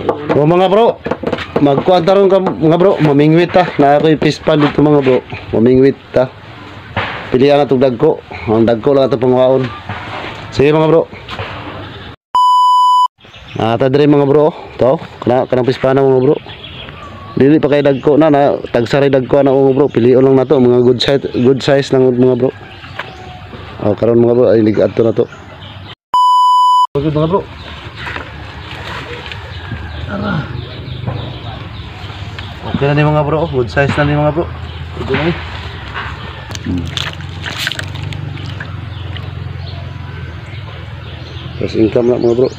So mga bro, magkuhan taron ka mga bro, mamingwit ta. Na ako'y fish pan dito mga bro. Mamingwit ta. Pilihan na itong dagko. Ang dagko lang ito pangwaon. Sige mga bro. Tadre mga bro. Ito, kanang fish pan mga bro. Dili pa kay dagko na tagsaray dagko na mga bro. Pilion lang na to, mga good size lang mga bro. Karon mga bro ay ligat to na to. Good mga bro. Okay na ni mga bro, good size na ni mga bro. Ito na ni. Terus income lah mga bro.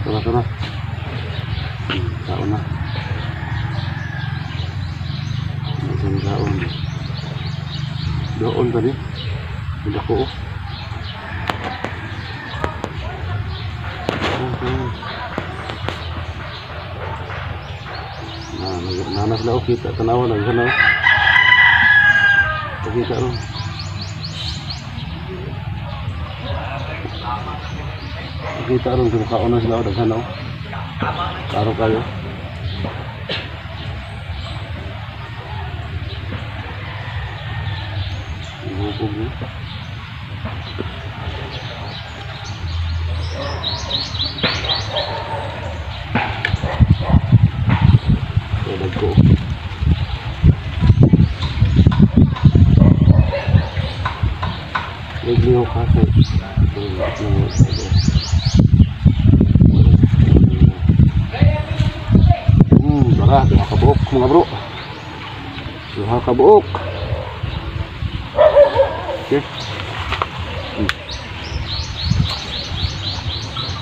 Tara. Taon na. Isang taon. Doon tadi. Tidak ko. Nah, sila kita tanawan ang sana. Kita ron. Kita ron kung kaon na sila daghana. Karo kayo. Dagko. Nagliho kasi. Dara, duha ka buok mga bro. Duha ka buok. Okay.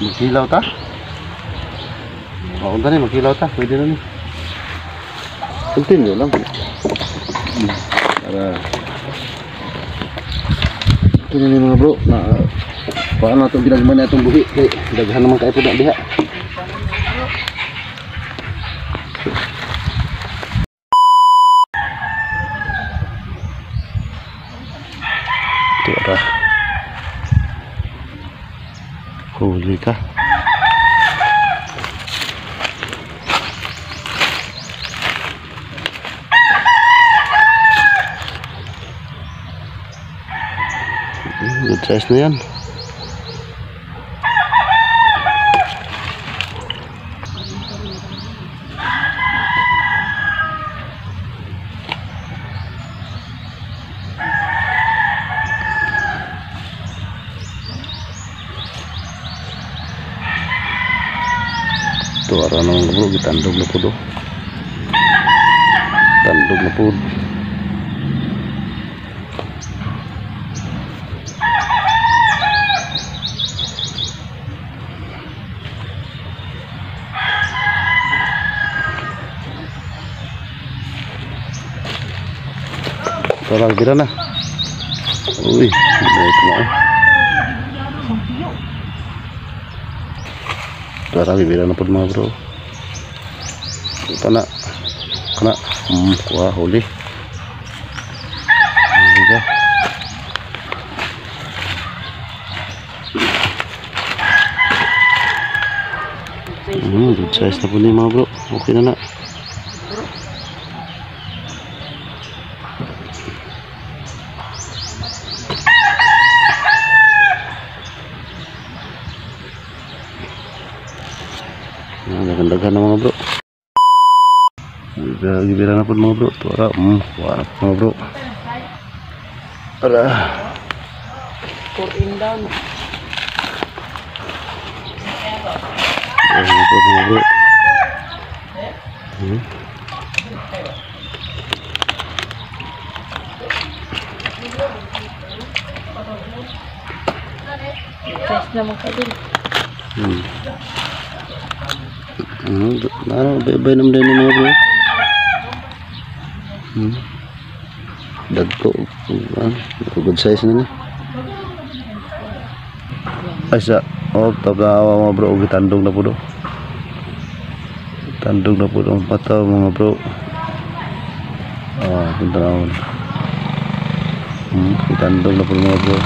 Magkilaw ta? Maunta ni, magkilaw ta. Pwede na ni. Continue lang. Para ito na mga bro na paano itong ginagman na itong buhi kaya daghan naman kayo po na diha. Ito ara huli ka. Good size na yan. Ito araw naman bro, gitandog na po do. Tandog na po. Tara, gira na. Uy, baik na. Tara, gira na po mga bro. Kana. Kuha, huli. Huli ka. Good size na po ni mga bro. Okay na na. Dagan-dagan na mga bro. Gibira na po mga bro. Tuara. Wala po mga bro. Ara. Pour-in down. Ayan po mga bro. Fresh naman ka din. Bye-bye naman din mga bro. Dagko. Good size na niya. Ay sa tabawa mga bro. Gitandog na po do. Tandog na po ang pataw mga bro. Punta na ako. Gitandog na po mga bro.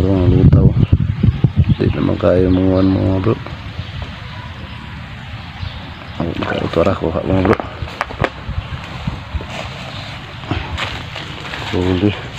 bro, ang lutaw. Di naman kayo manguan mga bro. Ang nakautara ko mga bro. Huli.